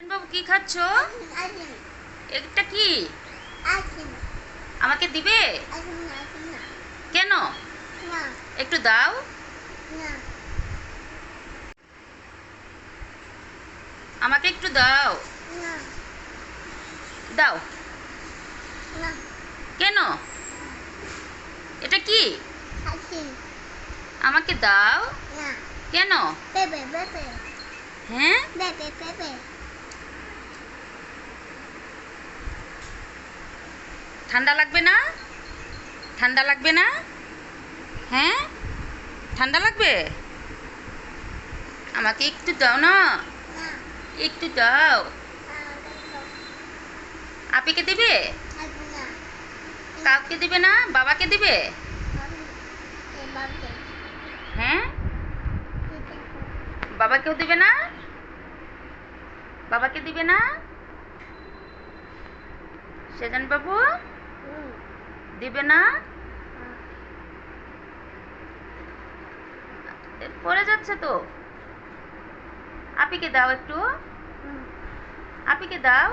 বাবু কি খাচ্ছ? এটা কি? আমাকে দিবে? কেন? একটু দাও। আমাকে একটু দাও। দাও। কেন? এটা কি? আমাকে দাও। কেন? হ্যাঁ, ঠান্ডা লাগবে না? ঠান্ডা লাগবে না? হ্যাঁ, ঠান্ডা লাগবে? আমাকে একটু দাও না, একটু দাও। আপিকে দিবে? কাউকে দিবে না? বাবাকে দিবে? হ্যাঁ, বাবাকেও দিবে না? বাবাকে দিবে না? সেজান বাবু দিবে না? পড়ে যাচ্ছে তো। আপিকে দাও একটু, আপিকে দাও।